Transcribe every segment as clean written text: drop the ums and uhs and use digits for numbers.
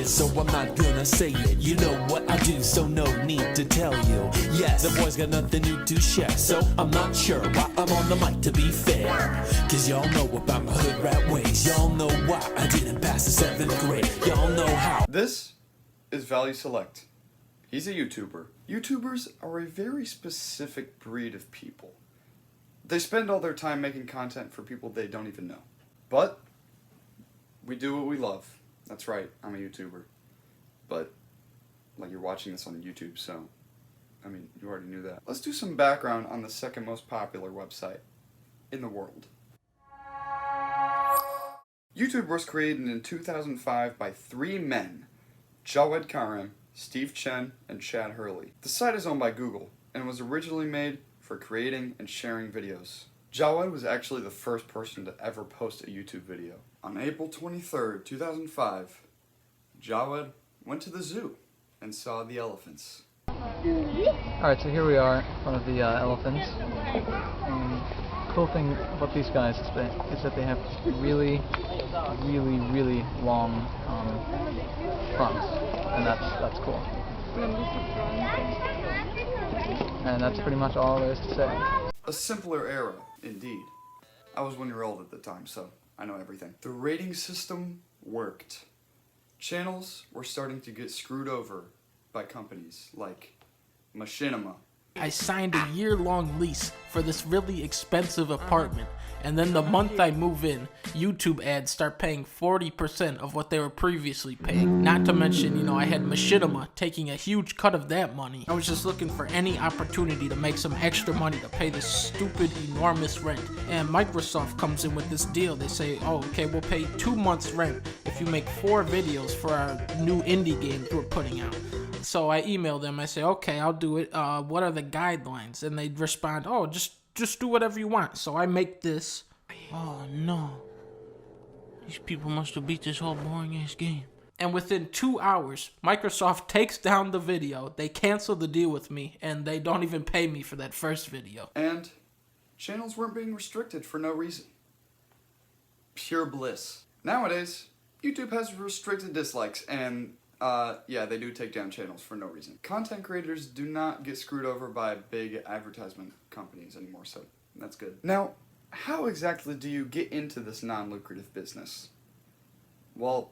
is, so I'm not gonna say it. You know what I do, so no need to tell you. Yes, the boy's got nothing new to share, so I'm not sure why I'm on the mic, to be fair. Cause y'all know about my hood rat ways. Y'all know why I didn't pass the 7th grade. Y'all know how. This is Value Select. He's a YouTuber. YouTubers are a very specific breed of people. They spend all their time making content for people they don't even know. But we do what we love. That's right, I'm a YouTuber. But, like, you're watching this on YouTube, so, I mean, you already knew that. Let's do some background on the second most popular website in the world. YouTube was created in 2005 by 3 men, Jawed Karim, Steve Chen, and Chad Hurley. The site is owned by Google, and was originally made for creating and sharing videos. Jawed was actually the first person to ever post a YouTube video. On April 23rd, 2005, Jawed went to the zoo and saw the elephants. Alright, so here we are in front of the elephants. Cool thing about these guys is that they have really long fronts, and that's cool. And that's pretty much all there is to say. A simpler era, indeed. I was 1 year old at the time, so I know everything. The rating system worked. Channels were starting to get screwed over by companies like Machinima. I signed a year-long lease for this really expensive apartment, and then the month I move in, YouTube ads start paying 40% of what they were previously paying. Not to mention, you know, I had Machinima taking a huge cut of that money. I was just looking for any opportunity to make some extra money to pay this stupid, enormous rent. And Microsoft comes in with this deal. They say, oh, okay, we'll pay 2 months rent if you make 4 videos for our new indie game we're putting out. So I email them, I say, okay, I'll do it. What are the guidelines? And they respond, oh, just do whatever you want. So I make this. Oh no. These people must have beat this whole boring ass game. And within 2 hours, Microsoft takes down the video, they cancel the deal with me, and they don't even pay me for that first video. And channels weren't being restricted for no reason. Pure bliss. Nowadays, YouTube has restricted dislikes, and yeah, they do take down channels for no reason. Content creators do not get screwed over by big advertisement companies anymore, so that's good. Now, how exactly do you get into this non-lucrative business? Well,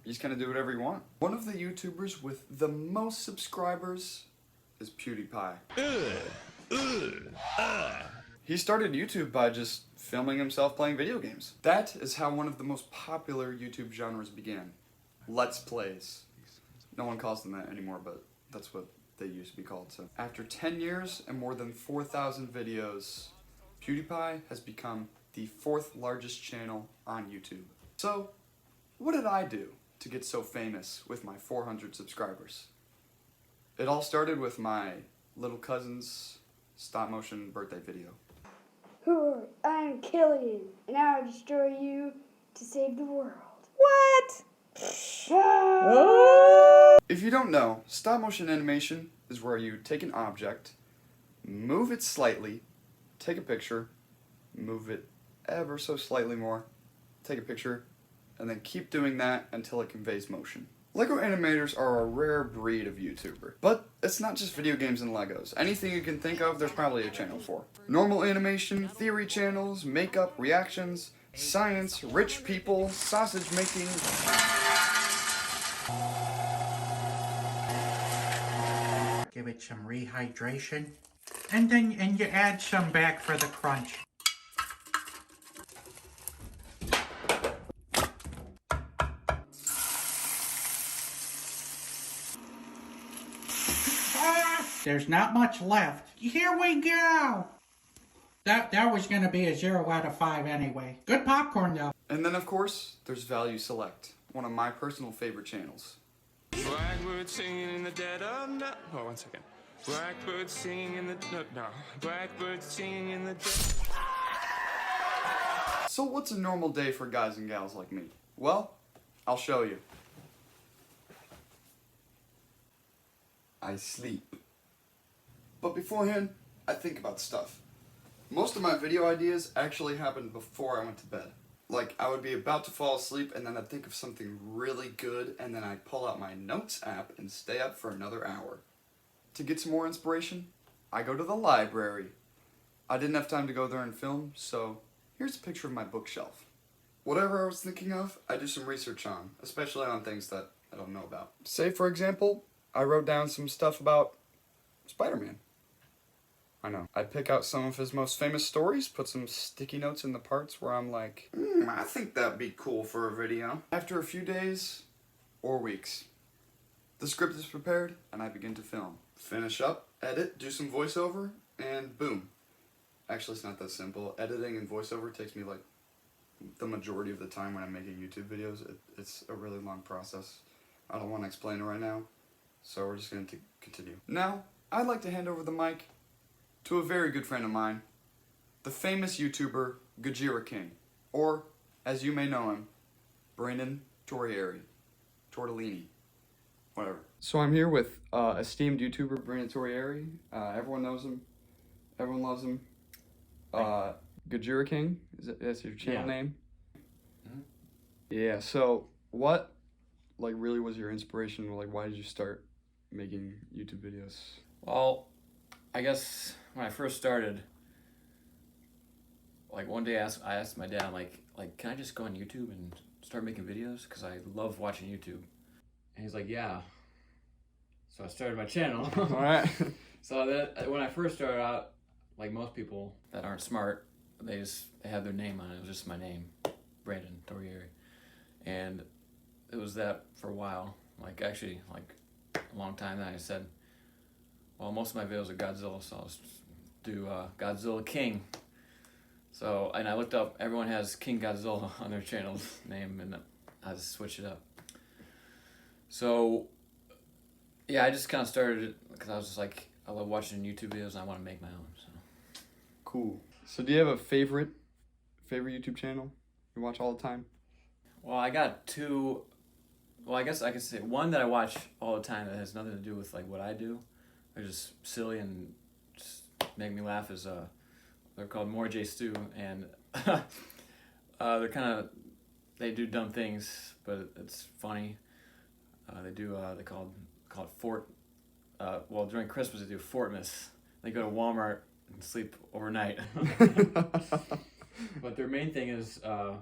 you just kind of do whatever you want. One of the YouTubers with the most subscribers is Pewdiepie. He started YouTube by just filming himself playing video games. That is how one of the most popular YouTube genres began. Let's Plays. No one calls them that anymore, but that's what they used to be called. So, after 10 years and more than 4,000 videos, PewDiePie has become the 4th largest channel on YouTube. So, what did I do to get so famous with my 400 subscribers? It all started with my little cousin's stop-motion birthday video. I'm Killian, and I'll destroy you to save the world. What? If you don't know, stop-motion animation is where you take an object, move it slightly, take a picture, move it ever so slightly more, take a picture, and then keep doing that until it conveys motion. Lego animators are a rare breed of YouTuber, but it's not just video games and Legos. Anything you can think of, there's probably a channel for. Normal animation, theory channels, makeup, reactions, science, rich people, sausage making. Give it some rehydration, and you add some back for the crunch. There's not much left. Here we go! That was gonna be a 0 out of 5 anyway. Good popcorn though. And then of course, there's Value Select, one of my personal favorite channels. Blackbird singing in the dead of night. Oh, 1 second. Blackbird singing in the no. Blackbird singing in the dead. So what's a normal day for guys and gals like me? Well, I'll show you. I sleep. But beforehand, I think about stuff. Most of my video ideas actually happened before I went to bed. Like, I would be about to fall asleep, and then I'd think of something really good, and then I'd pull out my notes app and stay up for another hour. To get some more inspiration, I go to the library. I didn't have time to go there and film, so here's a picture of my bookshelf. Whatever I was thinking of, I do some research on, especially on things that I don't know about. Say, for example, I wrote down some stuff about Spider-Man. I know. I'd pick out some of his most famous stories, put some sticky notes in the parts where I'm like, I think that'd be cool for a video. After a few days or weeks, the script is prepared and I begin to film. Finish up, edit, do some voiceover, and boom. Actually, it's not that simple. Editing and voiceover takes me like the majority of the time when I'm making YouTube videos. It's a really long process. I don't want to explain it right now, so we're just going to continue. Now, I'd like to hand over the mic to a very good friend of mine, the famous YouTuber Gajira King, or, as you may know him, Brandon Tortellini, whatever. So I'm here with esteemed YouTuber Brandon Torrieri. Everyone knows him. Everyone loves him. Gajira King, that's your channel name? Mm-hmm. Yeah, so what, like, really was your inspiration? Like, why did you start making YouTube videos? Well, I guess when I first started, like one day I asked my dad, like, can I just go on YouTube and start making videos? Because I love watching YouTube. And he's like, yeah. So I started my channel. All right. So that when I first started out, like most people that aren't smart, they have their name on it. It was just my name, Brandon Torrieri. And it was that for a while. Like actually, like a long time. Then I said, well, most of my videos are Godzilla, so I'll do Godzilla King. So, and I looked up, everyone has King Godzilla on their channel's name, and I just switched it up. So, yeah, I just kind of started it because I was just like, I love watching YouTube videos and I want to make my own. So. Cool. So do you have a favorite YouTube channel you watch all the time? Well, I got two. Well, I guess I could say one that I watch all the time that has nothing to do with like what I do. They're just silly and just make me laugh. Is they're called More J Stew, and they're kind of, they do dumb things, but it's funny. They call it Fort. Well, during Christmas they do Fortmas. They go to Walmart and sleep overnight. But their main thing is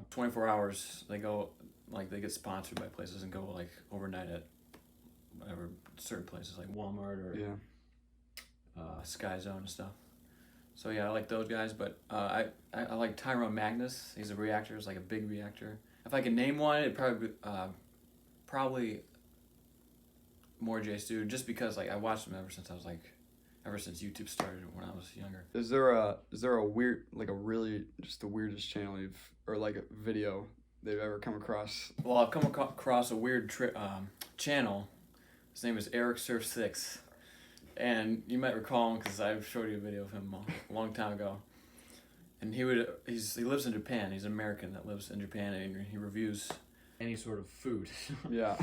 24 hours. They go, like, they get sponsored by places and go like overnight at whatever certain places like Walmart or Sky Zone and stuff. So yeah, I like those guys. But I like Tyrone Magnus. He's a reactor. He's like a big reactor. If I could name one, it'd probably More J Stew, just because like I watched him ever since YouTube started when I was younger. Is there a weird, like a really, just the weirdest channel or like a video they've ever come across? Well, I've come across a weird channel. His name is Eric Surf 6, and you might recall him because I showed you a video of him a long time ago. And he lives in Japan. He's an American that lives in Japan, and he reviews any sort of food. Yeah.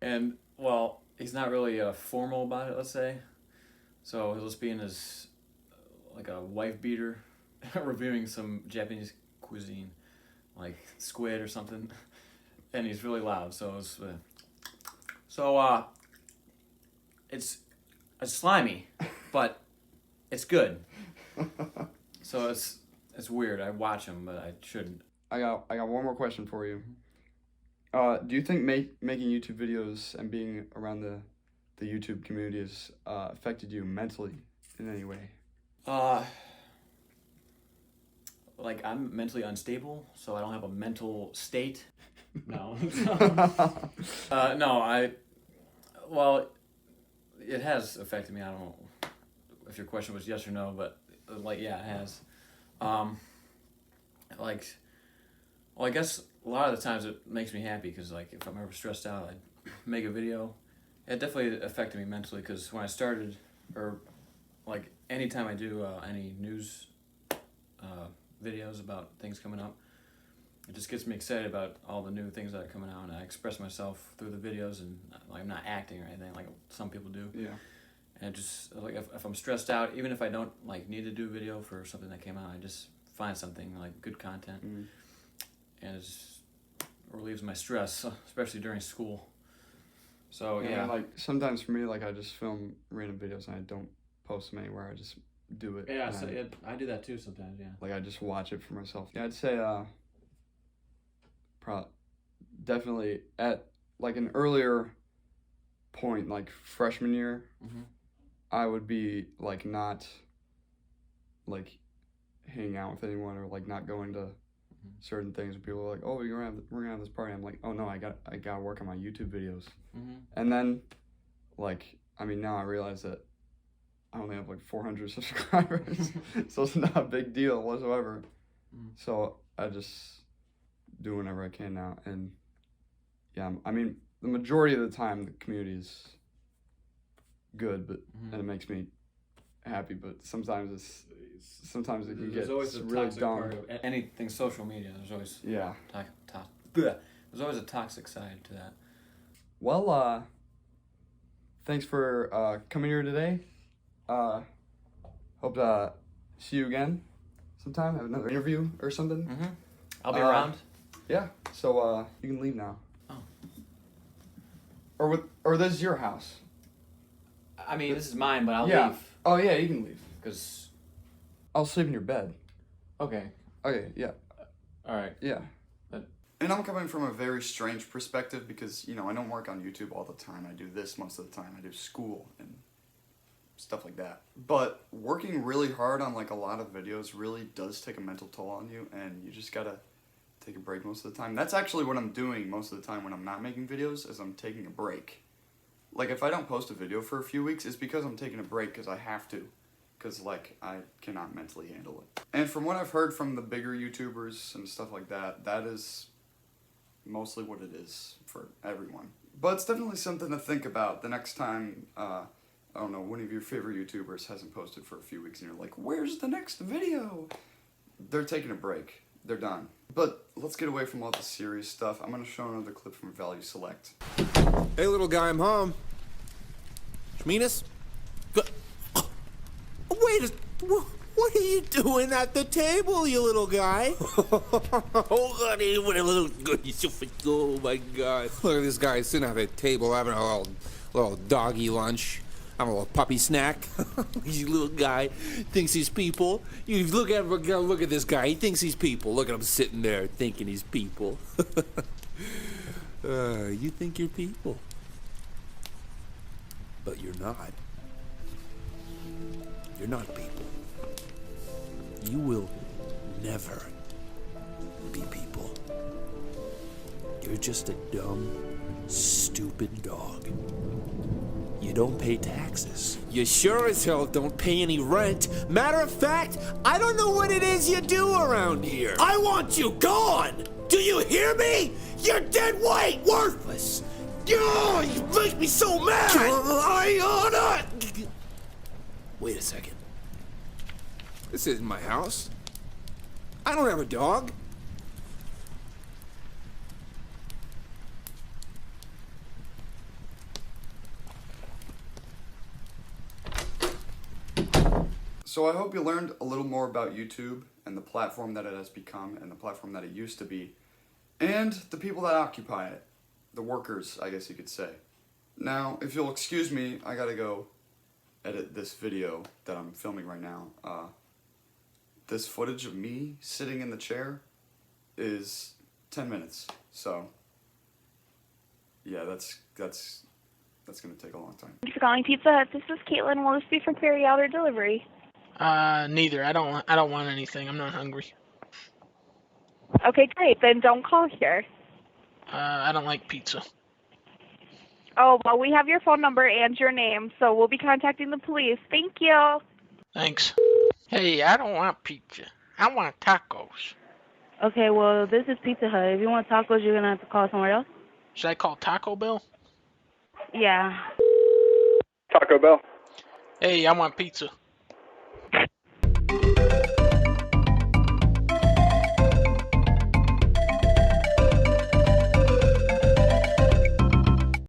And well, he's not really formal about it, let's say. So he'll just be in his, like a wife beater, reviewing some Japanese cuisine, like squid or something, and he's really loud. So it's slimy, but it's good. So it's weird. I watch him, but I shouldn't. I got one more question for you. Do you think making YouTube videos and being around the YouTube community has affected you mentally in any way? Like I'm mentally unstable, so I don't have a mental state. No. No, well, it has affected me. I don't know if your question was yes or no, but like, yeah, it has. Like, well, I guess a lot of the times it makes me happy because like if I'm ever stressed out, I make a video. It definitely affected me mentally because when I started, or like anytime I do any news videos about things coming up, it just gets me excited about all the new things that are coming out, and I express myself through the videos, and like I'm not acting or anything like some people do. Yeah. And it just like if I'm stressed out, even if I don't like need to do a video for something that came out, I just find something like good content. and it just relieves my stress, especially during school. So yeah, like sometimes for me, like I just film random videos and I don't post them anywhere. I just do it. yeah. So I do that too sometimes. Yeah. Like I just watch it for myself. Yeah, I'd say definitely at like an earlier point, like freshman year, I would be like not like hanging out with anyone or like not going to certain things. People are like, "Oh, we're gonna have this party." I'm like, "Oh no, I gotta work on my YouTube videos." And then, like, I mean, now I realize that I only have like 400 subscribers, so it's not a big deal whatsoever. So I just do whenever I can now, and yeah, I mean, the majority of the time the community is good, but and it makes me happy. But sometimes it can get always a really toxic dumb. part of anything social media. There's always there's always a toxic side to that. Well, thanks for coming here today. Hope to see you again sometime. Have another interview or something. I'll be around. Yeah. So you can leave now. Oh. Or this is your house. I mean, this is mine, but I'll Yeah. leave. Oh yeah, you can leave. Cause. I'll sleep in your bed. Okay. Okay. Yeah. All right. Yeah. And I'm coming from a very strange perspective because, you know, I don't work on YouTube all the time. I do this most of the time. I do school and stuff like that. But working really hard on like a lot of videos really does take a mental toll on you, and you just gotta take a break most of the time. That's actually what I'm doing most of the time when I'm not making videos, is I'm taking a break. Like if I don't post a video for a few weeks, it's because I'm taking a break because I have to. Because like I cannot mentally handle it. And from what I've heard from the bigger YouTubers and stuff like that, that is mostly what it is for everyone. But it's definitely something to think about the next time, I don't know, one of your favorite YouTubers hasn't posted for a few weeks and you're like, where's the next video? They're taking a break. They're done. But let's get away from all the serious stuff. I'm going to show another clip from Value Select. Hey, little guy, I'm home. Shminas? Wait, what are you doing at the table, you little guy? Oh, honey, what a little goody. Oh, my God. Look at this guy sitting at a table having a little doggy lunch. I'm a little puppy snack. You little guy thinks he's people. You look at this guy. He thinks he's people. Look at him sitting there thinking he's people. You think you're people, but you're not. You're not people. You will never be people. You're just a dumb, stupid dog. You don't pay taxes. You sure as hell don't pay any rent. Matter of fact, I don't know what it is you do around here. I want you gone! Do you hear me? You're dead weight, worthless. Oh, you make me so mad! Wait a second. This isn't my house. I don't have a dog. So I hope you learned a little more about YouTube and the platform that it has become and the platform that it used to be, and the people that occupy it. The workers, I guess you could say. Now, if you'll excuse me, I gotta go edit this video that I'm filming right now. This footage of me sitting in the chair is 10 minutes, so yeah, that's gonna take a long time. Thanks for calling Pizza Hut. This is Caitlin. Will this be for carry out or delivery? Neither. I don't want anything. I'm not hungry. Okay, great. Then don't call here. I don't like pizza. Oh, well, we have your phone number and your name, so we'll be contacting the police. Thank you. Thanks. Hey, I don't want pizza. I want tacos. Okay, well, this is Pizza Hut. If you want tacos, you're going to have to call somewhere else. Should I call Taco Bell? Yeah. Taco Bell. Hey, I want pizza.